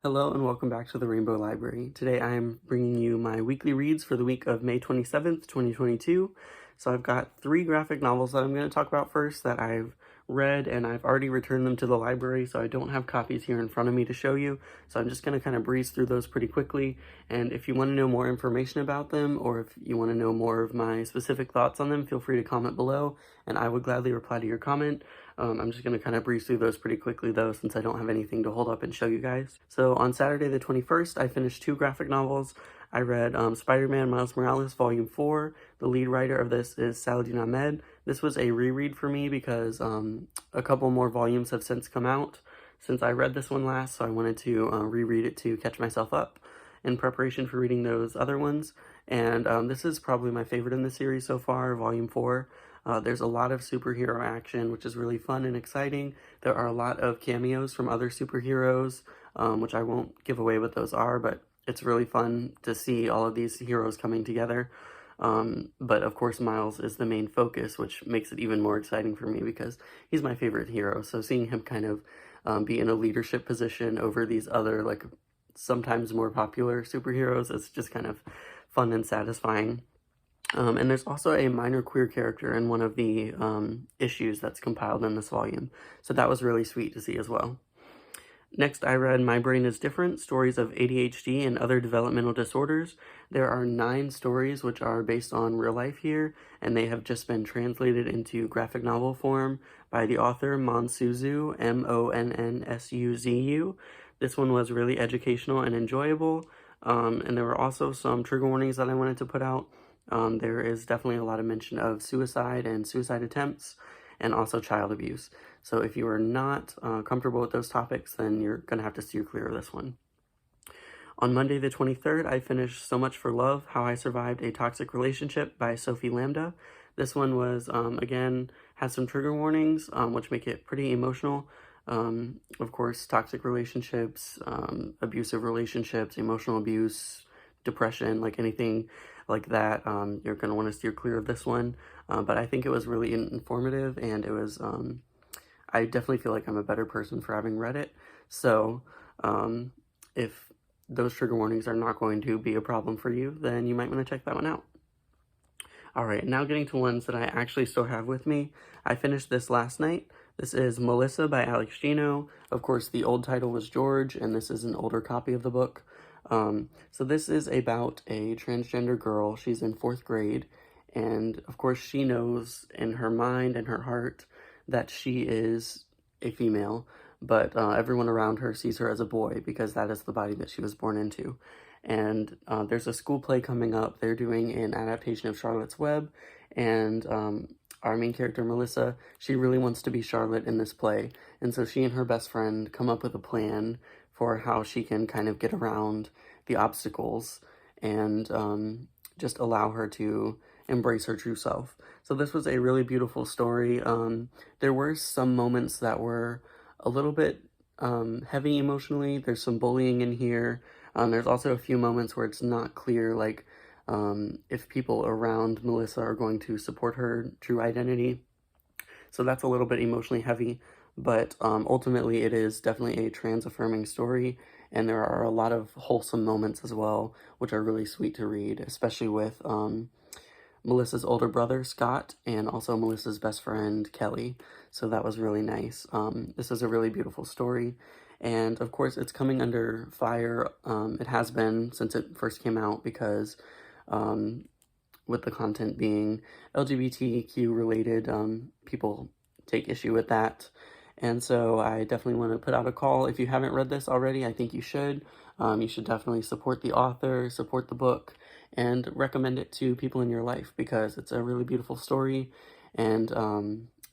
Hello and welcome back to the Rainbow Library. Today I am bringing you my weekly reads for the week of May 27th, 2022. So I've got 3 graphic novels that I'm going to talk about first that I've read, and I've already returned them to the library, so I don't have copies here in front of me to show you. So I'm just going to kind of breeze through those pretty quickly, and if you want to know more information about them, or if you want to know more of my specific thoughts on them, feel free to comment below, and I would gladly reply to your comment. I'm just going to kind of breeze through those pretty quickly though, since I don't have anything to hold up and show you guys. So on Saturday the 21st, I finished 2 graphic novels. I read Spider-Man Miles Morales Volume 4. The lead writer of this is Saladin Ahmed. This was a reread for me because a couple more volumes have since come out since I read this one last, so I wanted to reread it to catch myself up in preparation for reading those other ones. And this is probably my favorite in the series so far, Volume 4. There's a lot of superhero action, which is really fun and exciting. There are a lot of cameos from other superheroes, which I won't give away what those are, but it's really fun to see all of these heroes coming together. But of course Miles is the main focus, which makes it even more exciting for me because he's my favorite hero. So seeing him kind of be in a leadership position over these other, like, sometimes more popular superheroes is just kind of fun and satisfying. And there's also a minor queer character in one of the issues that's compiled in this volume, so that was really sweet to see as well. Next, I read My Brain is Different, Stories of ADHD and Other Developmental Disorders. There are 9 stories which are based on real life here, and they have just been translated into graphic novel form by the author MONNSUZU, MONNSUZU. This one was really educational and enjoyable, and there were also some trigger warnings that I wanted to put out. There is definitely a lot of mention of suicide and suicide attempts, and also child abuse. So if you are not comfortable with those topics, then you're going to have to steer clear of this one. On Monday the 23rd, I finished So Much for Love, How I Survived a Toxic Relationship by Sophie Lambda. This one was, again, has some trigger warnings, which make it pretty emotional. Of course, toxic relationships, abusive relationships, emotional abuse, depression, like anything like that, you're going to want to steer clear of this one. But I think it was really informative, and it was, I definitely feel like I'm a better person for having read it. So if those trigger warnings are not going to be a problem for you, then you might want to check that one out. Alright, now getting to ones that I actually still have with me. I finished this last night. This is Melissa by Gino. Of course, the old title was George, and this is an older copy of the book. So this is about a transgender girl. She's in 4th grade, and of course she knows in her mind and her heart that she is a female, but everyone around her sees her as a boy because that is the body that she was born into. And there's a school play coming up. They're doing an adaptation of Charlotte's Web, and our main character, Melissa, she really wants to be Charlotte in this play, and so she and her best friend come up with a plan for how she can kind of get around the obstacles and just allow her to embrace her true self. So this was a really beautiful story. There were some moments that were a little bit heavy emotionally. There's some bullying in here. There's also a few moments where it's not clear, like, if people around Melissa are going to support her true identity. So that's a little bit emotionally heavy, but ultimately it is definitely a trans-affirming story, and there are a lot of wholesome moments as well, which are really sweet to read, especially with Melissa's older brother, Scott, and also Melissa's best friend, Kelly. So that was really nice. This is a really beautiful story, and of course it's coming under fire. It has been since it first came out because with the content being LGBTQ related, people take issue with that. And so I definitely want to put out a call. If you haven't read this already, I think you should. You should definitely support the author, support the book, and recommend it to people in your life because it's a really beautiful story, and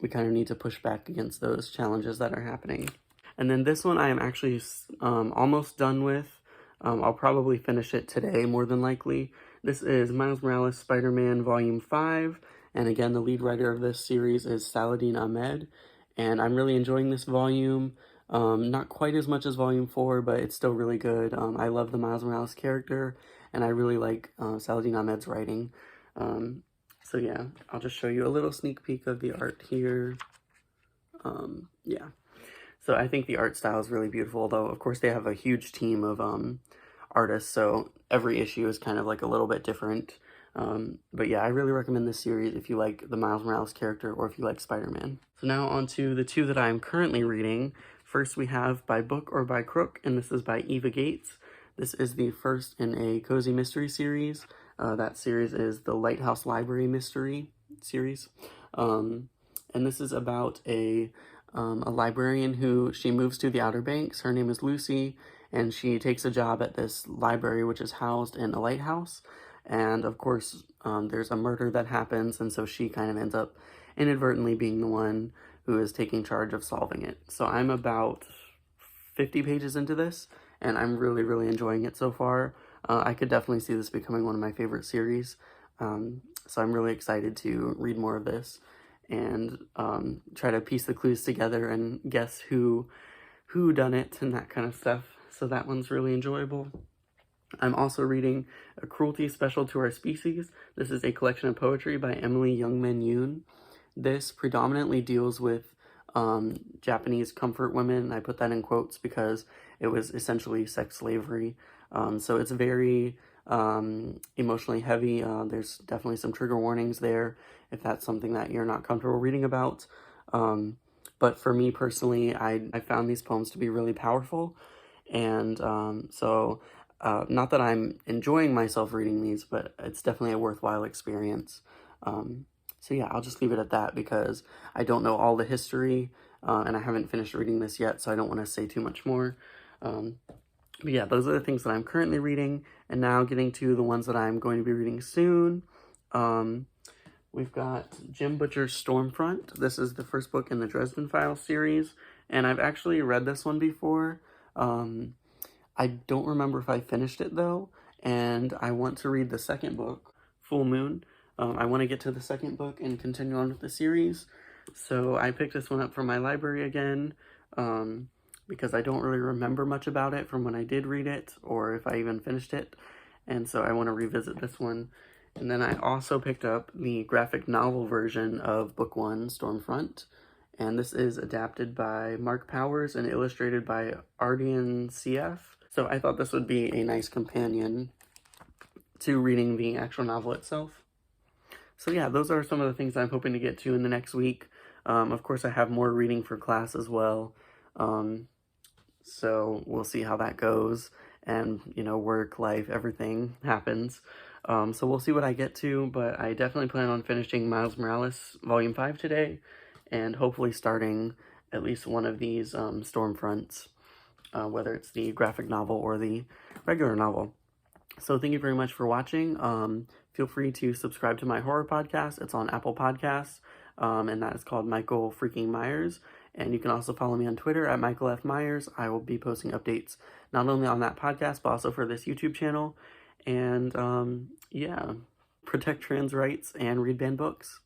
we kind of need to push back against those challenges that are happening. And then this one I am actually almost done with. I'll probably finish it today, more than likely. This is Miles Morales Spider-Man Volume 5, and again, the lead writer of this series is Saladin Ahmed, and I'm really enjoying this volume. Not quite as much as Volume 4, but it's still really good. I love the Miles Morales character, and I really like Saladin Ahmed's writing. So yeah, I'll just show you a little sneak peek of the art here. Yeah. So I think the art style is really beautiful, though of course they have a huge team of artists, so every issue is kind of like a little bit different. But yeah, I really recommend this series if you like the Miles Morales character or if you like Spider-Man. So now on to the two that I'm currently reading. First we have By Book or by Crook, and this is by Eva Gates. This is the first in a cozy mystery series. That series is the Lighthouse Library Mystery series. And this is about a librarian who she moves to the Outer Banks. Her name is Lucy, and she takes a job at this library which is housed in a lighthouse. And of course, there's a murder that happens, and so she kind of ends up inadvertently being the one who is taking charge of solving it. So I'm about 50 pages into this, and I'm really, really enjoying it so far. I could definitely see this becoming one of my favorite series. So I'm really excited to read more of this and try to piece the clues together and guess who done it and that kind of stuff. So that one's really enjoyable. I'm also reading A Cruelty Special to Our Species. This is a collection of poetry by Emily Jungmin Yoon. This predominantly deals with Japanese comfort women. I put that in quotes because it was essentially sex slavery. So it's very emotionally heavy. There's definitely some trigger warnings there if that's something that you're not comfortable reading about. But for me personally, I found these poems to be really powerful. And not that I'm enjoying myself reading these, but it's definitely a worthwhile experience. So yeah, I'll just leave it at that because I don't know all the history, and I haven't finished reading this yet, so I don't want to say too much more. But yeah, those are the things that I'm currently reading, and now getting to the ones that I'm going to be reading soon. We've got Jim Butcher's Stormfront. This is the first book in the Dresden Files series, and I've actually read this one before. I don't remember if I finished it though, and I want to read the second book, Full Moon. I want to get to the second book and continue on with the series, so I picked this one up from my library again, because I don't really remember much about it from when I did read it, or if I even finished it, and so I want to revisit this one. And then I also picked up the graphic novel version of Book 1, Stormfront, and this is adapted by Mark Powers and illustrated by Adhd Syaf. So I thought this would be a nice companion to reading the actual novel itself. So yeah, those are some of the things I'm hoping to get to in the next week. Of course, I have more reading for class as well. So we'll see how that goes. And, you know, work, life, everything happens. So we'll see what I get to, but I definitely plan on finishing Miles Morales Volume 5 today, and hopefully starting at least one of these Stormfronts, whether it's the graphic novel or the regular novel. So thank you very much for watching. Feel free to subscribe to my horror podcast. It's on Apple Podcasts, and that is called Michael Freaking Myers. And you can also follow me on Twitter at Michael F. Myers. I will be posting updates not only on that podcast, but also for this YouTube channel. And yeah, protect trans rights and read banned books.